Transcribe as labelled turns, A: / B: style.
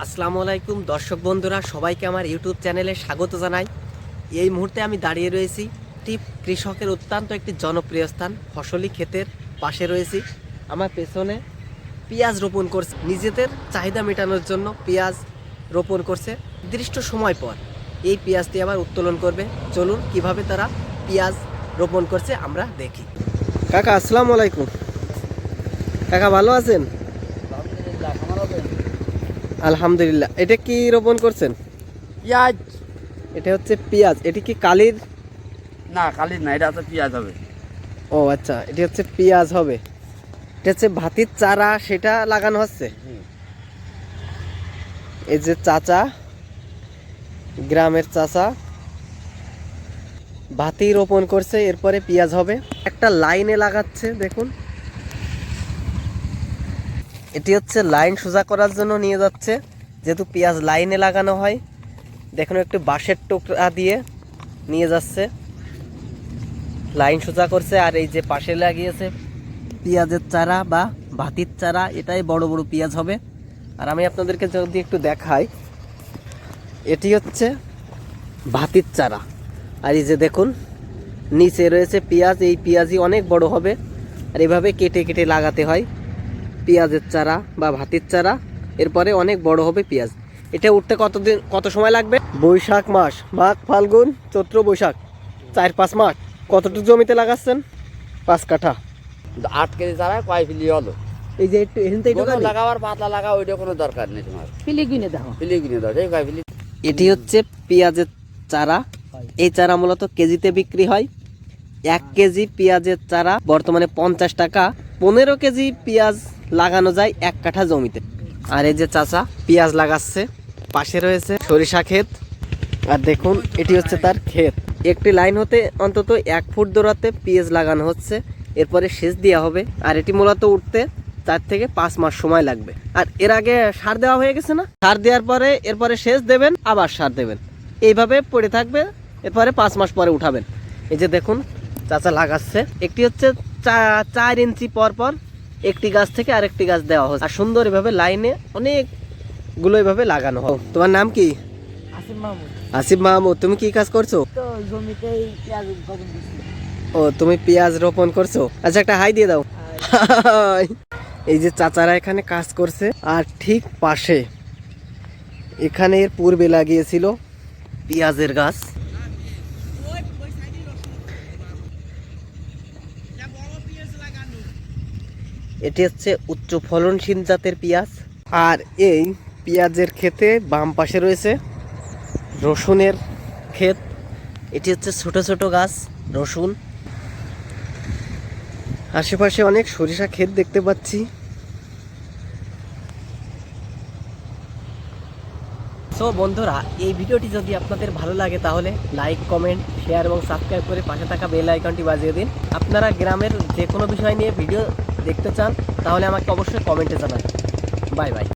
A: আসসালামু আলাইকুম দর্শক বন্ধুরা, সবাইকে আমার ইউটিউব চ্যানেলে স্বাগত জানাই। এই মুহূর্তে আমি দাঁড়িয়ে রয়েছি একটি কৃষকের অত্যন্ত একটি জনপ্রিয় স্থান ফসলি ক্ষেতের পাশে রয়েছি। আমার পেছনে পেঁয়াজ রোপণ করছে, নিজেদের চাহিদা মেটানোর জন্য পেঁয়াজ রোপণ করছে। নির্দিষ্ট সময় পর এই পেঁয়াজটি আবার উত্তোলন করবে। চলুন কিভাবে তারা পেঁয়াজ রোপণ করছে আমরা দেখি। কাকা আসসালামু আলাইকুম। কাকা ভালো আছেন? আলহামদুলিল্লাহ। এটা কি রোপণ করছেন?
B: পেঁয়াজ
A: এটা হচ্ছে পেঁয়াজ। এটি কি কালির?
B: না, কালির না, এটা হচ্ছে পেঁয়াজ হবে।
A: ও আচ্ছা, এটি হচ্ছে পেঁয়াজ হবে। এটা হচ্ছে ভাতির চারা, সেটা লাগানো হচ্ছে। এই যে চাচা, গ্রামের চাচা ভাতি রোপণ করছে, এরপরে পেঁয়াজ হবে। একটা লাইনে লাগাচ্ছে, দেখুন। এটি হচ্ছে লাইন সোজা করার জন্য নিয়ে যাচ্ছে, যেহেতু পেঁয়াজ লাইনে লাগানো হয়। দেখুন একটু বাঁশের টুকরা দিয়ে নিয়ে যাচ্ছে, লাইন সোজা করছে। আর এই যে পাশে লাগিয়েছে পেঁয়াজের চারা বা ভাতির চারা, এটাই বড় বড় পেঁয়াজ হবে। আর আমি আপনাদেরকে যদি একটু দেখাই, এটি হচ্ছে ভাতির চারা। আর এই যে দেখুন নিচে রয়েছে পেঁয়াজ, এই পেঁয়াজই অনেক বড় হবে। আর এভাবে কেটে কেটে লাগাতে হয় পেঁয়াজের চারা বা ভাতির চারা, এরপরে অনেক বড় হবে পেঁয়াজ। এটা উঠতে কত সময় লাগবে? বৈশাখ মাস, মাঘ ফাল্গুন চৈত্র বৈশাখ, 4-5 মাস। কতটুকু জমিতে লাগাচ্ছেন? 5 কাঠা।
B: 8 কেজি চারা কয় ফিলি হলো?
A: এই যে একটু এখান থেকে
B: লাগাবার পাতলা লাগা, ওইটা কোনো দরকার নেই তোমার।
C: ফিলি কিনে দাও।
B: ফিলি কিনে দাও, ঠিক কয় ফিলি।
A: এটি হচ্ছে পেঁয়াজের চারা। এই চারা মূলত কেজিতে বিক্রি হয়। 1 কেজি পেঁয়াজের চারা বর্তমানে 50 টাকা। 15 কেজি পেঁয়াজ লাগানো যায় 1 কাঠা জমিতে। আর এই যে চাচা পেঁয়াজ লাগাচ্ছে, পাশে রয়েছে সরিষা ক্ষেত। আর দেখুন এটি হচ্ছে তার ক্ষেত। একটি লাইন হতে অন্তত 1 ফুট দূরত্বে পেঁয়াজ লাগানো হচ্ছে, এরপরে সেচ দেওয়া হবে। আর এটি মূলত উঠতে 4 থেকে 5 মাস সময় লাগবে। আর এর আগে সার দেওয়া হয়ে গেছে না? সার দেওয়ার পরে এরপরে সেচ দেবেন, আবার সার দেবেন, এইভাবে পড়ে থাকবে। এরপরে 5 মাস পরে উঠাবেন। এই যে দেখুন চাচা লাগাচ্ছে। একটি হচ্ছে 4 ইঞ্চি পর পর একটি গাছ থেকে আরেকটি গাছ দেওয়া হচ্ছে। আর সুন্দর এভাবে লাইনে অনেকগুলো এভাবে লাগানো হয়। তোমার নাম কি?
C: আসিফ মাহমুদ।
A: আসিফ মাহমুদ। তুমি কি কাজ করছো?
C: তো জমিতেই পেঁয়াজ উৎপাদন দিচ্ছি।
A: ও, তুমি পেঁয়াজ রোপণ করছো? আচ্ছা, একটা হাই দিয়ে দাও। এই যে চাচারা এখানে কাজ করছে। আর ঠিক পাশে এখানে এর পূর্বে লাগিয়েছিল পেঁয়াজের গাছ। এটি হচ্ছে উচ্চ ফলনশীল জাতের পেঁয়াজ। আর এই পেঁয়াজের ক্ষেতে বাম পাশে রয়েছে রসুনের ক্ষেত। এটি হচ্ছে ছোট ছোট গাছ রসুন। আশেপাশে অনেক সরিষা ক্ষেত দেখতে পাচ্ছি। সো বন্ধুরা, এই ভিডিওটি যদি আপনাদের ভালো লাগে তাহলে লাইক, কমেন্ট, শেয়ার এবং সাবস্ক্রাইব করে পাশে থাকা বেল আইকনটি বাজিয়ে দিন। আপনারা গ্রামের যে কোনো বিষয় নিয়ে ভিডিও দেখতে চান তাহলে আমাকে অবশ্যই কমেন্টে জানান। Bye bye.